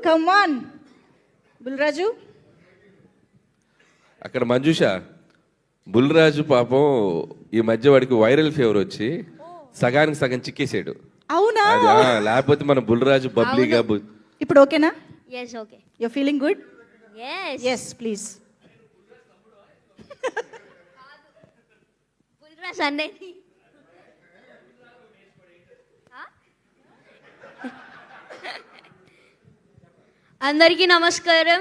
Come on Bulraju. అక్కడ మంజుష బుల్రాజు పాపం ఈ మధ్య వాడికి వైరల్ ఫీవర్ వచ్చి సగానికి సగం చిక్కేసాడు. అవునా? అది లేకపోతే మన బుల్రాజు బబ్లీగా ఇప్పుడు ఓకేనా? Yes, okay. You feeling good? Yes. Yes please. Pulra Sunday. అందరికీ నమస్కారం.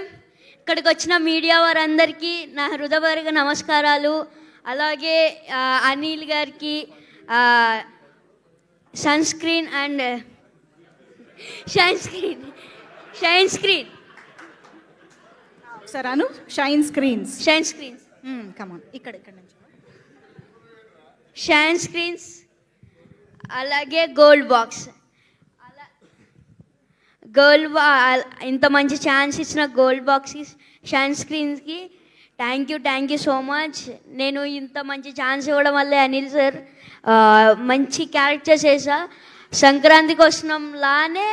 ఇక్కడికి వచ్చిన మీడియా వారందరికీ నా హృదయపూర్వక నమస్కారాలు. అలాగే అనిల్ గారికి sun screen and shine screen సరే అను. Shine screens. కమ్ ఆన్ ఇక్కడ నుంచి. షైన్ స్క్రీన్స్ అలాగే గోల్డ్ బాక్స్ ఇంత మంచి ఛాన్స్ ఇచ్చిన గోల్డ్ బాక్స్కి షైన్ స్క్రీన్స్కి థ్యాంక్ యూ సో మచ్. నేను ఇంత మంచి ఛాన్స్ ఇవ్వడం వల్లే అనిల్ సార్ మంచి క్యారెక్టర్స్ వేసా. సంక్రాంతికి వస్తున్నాంలానే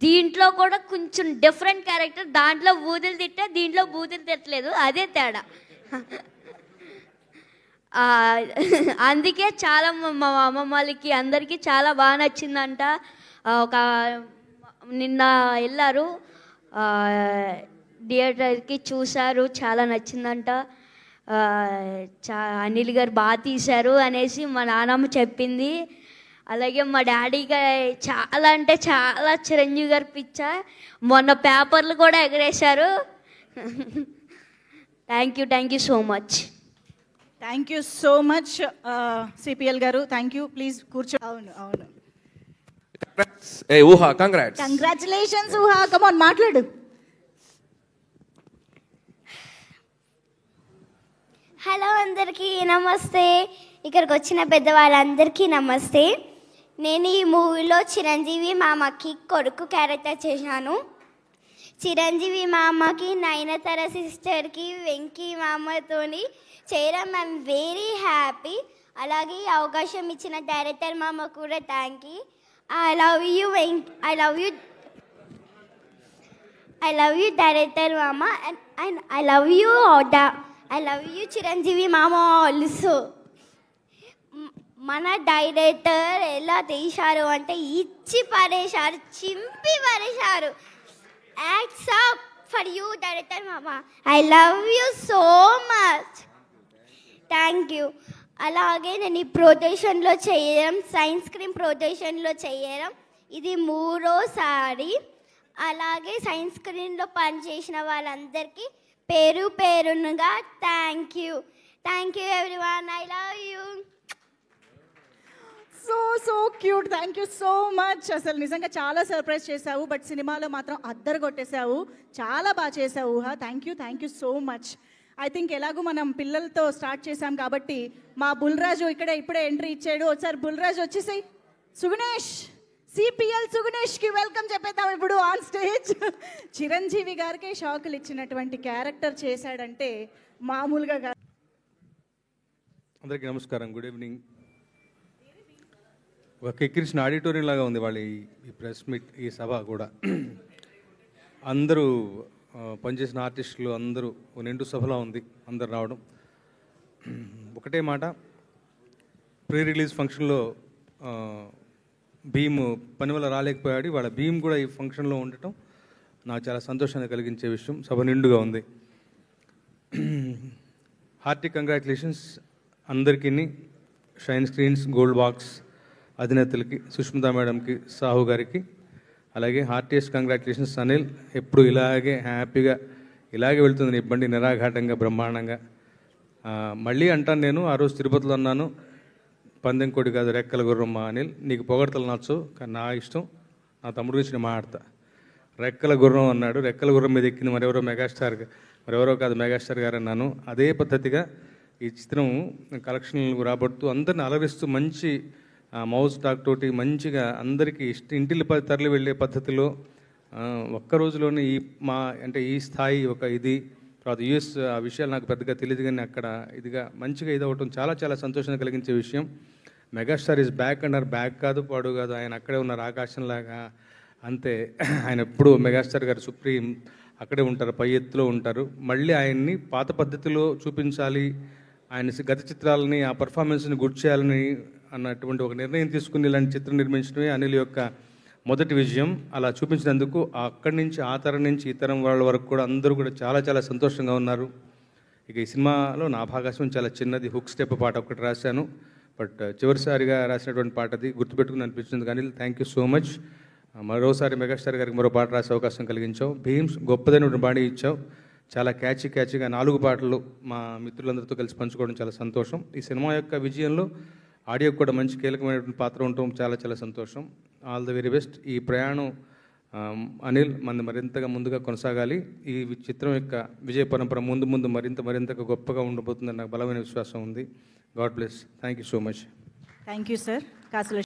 దీంట్లో కూడా కొంచెం డిఫరెంట్ క్యారెక్టర్. దాంట్లో బూతులు తిట్టా, దీంట్లో బూతులు తిట్టలేదు, అదే తేడా. అందుకే చాలా మా అమ్మమ్మలకి అందరికీ చాలా బాగా నచ్చిందంట. ఒక నిన్న వెళ్ళారు థియేటర్కి, చూశారు, చాలా నచ్చిందంట. అనిల్ గారు బాగా తీశారు అనేసి మా నాన్నమ్మ చెప్పింది. అలాగే మా డాడీగా చాలా అంటే చాలా చిరంజీవి గారు పిచ్చ. మొన్న పేపర్లు కూడా ఎగరేశారు. Thank you so much. Thank you so much CPL గారు. Thank you. ప్లీజ్ కూర్చో. అవును Ooha congrats. Congratulations Ooha. Come on మాట్లాడు. హలో అందరికీ నమస్తే. ఇక్కడికి వచ్చిన పెద్దవాళ్ళందరికీ నమస్తే. నేను ఈ మూవీలో చిరంజీవి మామకి కొడుకు క్యారెక్టర్ చేశాను. చిరంజీవి మామకి నయనతార సిస్టర్కి వెంకీ మామతోని చేయడం ఐఎమ్ వెరీ హ్యాపీ. అలాగే ఈ అవకాశం ఇచ్చిన డైరెక్టర్ మామ కూడా thank you. I love you director mama and I love you Oda. I love you Chiranjeevi mama also. మన డైరెక్టర్ ఎలా తీశారు అంటే ఇచ్చి పడేశారు, చింపి పడేశారు. Acts up for you director మామా. I love you so much. Thank you. అలాగే నేను ఈ ప్రొజెక్షన్లో చేయడం, సైన్స్ స్క్రీన్ ప్రొజెక్షన్లో చేయడం ఇది 3వ సారి. అలాగే సైన్స్ స్క్రీన్లో పనిచేసిన వాళ్ళందరికీ పేరుగా thank you everyone. I love you. So cute. Thank you so much. అసలు నిజంగా చాలా సర్ప్రైజ్ చేశావు, బట్ సినిమాలో మాత్రం అద్దరు కొట్టేశావు. చాలా బాగా చేశావు ఊహా. Thank you so much. I think ఎలాగో మనం పిల్లలతో స్టార్ట్ చేశాం కాబట్టి మా బుల్రాజు ఇప్పుడే ఎంట్రీ ఇచ్చాడు. ఒకసారి బుల్రాజు వచ్చేసాయి. సుగుణేష్, సిపిఎల్ సుగుణేష్కి వెల్కమ్ చెప్పేద్దాం ఇప్పుడు ఆన్ స్టేజ్. చిరంజీవి గారికి షాకులు ఇచ్చినటువంటి క్యారెక్టర్ చేశాడంటే మామూలుగా కాదు. అందరికీ నమస్కారం, గుడ్ ఈవినింగ్. ఒక కిక్కిరిచిన ఆడిటోరియం లాగా ఉంది వాళ్ళ ఈ ప్రెస్ మీట్, ఈ సభ కూడా. అందరూ పనిచేసిన ఆర్టిస్టులు అందరూ నిండు సభలా ఉంది, అందరు రావడం. ఒకటే మాట, ప్రీ రిలీజ్ ఫంక్షన్లో భీమ్ పని వల్ల రాలేకపోయాడు. వాళ్ళ భీమ్ కూడా ఈ ఫంక్షన్లో ఉండటం నాకు చాలా సంతోషాన్ని కలిగించే విషయం. సభ నిండుగా ఉంది. హార్టీ కంగ్రాచులేషన్స్ అందరికీ, షైన్ స్క్రీన్స్, గోల్డ్ బాక్స్ అధినేతలకి, సుష్మితా మేడంకి, సాహు గారికి. అలాగే హార్టియస్ట్ కంగ్రాచులేషన్స్ అనిల్. ఎప్పుడు ఇలాగే హ్యాపీగా ఇలాగే వెళ్తుంది నీ బండి, నిరాఘాటంగా, బ్రహ్మాండంగా. మళ్ళీ అంటాను, నేను ఆ రోజు తిరుపతిలో అన్నాను, పందెం కోడి కాదు రెక్కల గుర్రం మా అనిల్. నీకు పొగడతలు నచ్చు, కానీ నా ఇష్టం, నా తమ్ముడు గురించి నేను మాట్లాడతా. రెక్కల గుర్రం అన్నాడు, రెక్కల గుర్రం మీద ఎక్కింది మరెవరో కాదు మెగాస్టార్ గారు అన్నాను. అదే పద్ధతిగా ఈ చిత్రం కలెక్షన్లు రాబడుతూ అందరిని అలరిస్తూ మంచి మౌజ్ టాక్ తోటి మంచిగా అందరికీ ఇంటిల్లి తరలి వెళ్ళే పద్ధతిలో ఒక్క రోజులోనే ఈ స్థాయి ఒక ఇది. తర్వాత యూఎస్ ఆ విషయాలు నాకు పెద్దగా తెలియదు, కానీ అక్కడ ఇదిగా మంచిగా ఇది అవ్వటం చాలా చాలా సంతోషాన్ని కలిగించే విషయం. మెగాస్టార్ ఈజ్ బ్యాక్ అన్నారు. బ్యాక్ కాదు, పాడు కాదు, ఆయన అక్కడే ఉన్నారు ఆకాశంలాగా. అంతే. ఆయన ఎప్పుడు మెగాస్టార్ గారు సుప్రీం అక్కడే ఉంటారు, పై ఎత్తులో ఉంటారు. మళ్ళీ ఆయన్ని పాత పద్ధతిలో చూపించాలి, ఆయన గత చిత్రాలని ఆ పర్ఫార్మెన్స్ని గుర్తు చేయాలని అన్నటువంటి ఒక నిర్ణయం తీసుకుని ఇలాంటి చిత్రం నిర్మించడమే అనిల్ యొక్క మొదటి విజయం. అలా చూపించినందుకు అక్కడి నుంచి ఆ తరం నుంచి ఈ తరం వాళ్ళ వరకు కూడా అందరూ కూడా చాలా చాలా సంతోషంగా ఉన్నారు. ఇక ఈ సినిమాలో నా భాగస్వామ్యం చాలా చిన్నది, హుక్ స్టెప్ పాట ఒకటి రాశాను. బట్ చివరిసారిగా రాసినటువంటి పాట అది గుర్తుపెట్టుకుని అనిపించింది. కానీ థ్యాంక్ యూ సో మచ్. మరోసారి మెగాస్టార్ గారికి మరో పాట రాసే అవకాశం కలిగించావు. భీమ్స్ గొప్పదైన బాడీ ఇచ్చావు. చాలా క్యాచీగా 4 పాటలు మా మిత్రులందరితో కలిసి పంచుకోవడం చాలా సంతోషం. ఈ సినిమా యొక్క విజయంలో ఆడియోకి కూడా మంచి కీలకమైనటువంటి పాత్ర ఉండటం చాలా చాలా సంతోషం. All the very best. ఈ ప్రయాణం అనిల్ మన మరింతగా ముందుగా కొనసాగాలి. ఈ చిత్రం యొక్క విజయ పరంపర ముందు మరింతగా గొప్పగా ఉండబోతుందని నాకు బలమైన విశ్వాసం ఉంది. God bless. Thank you so much. Thank you sir. కాసుల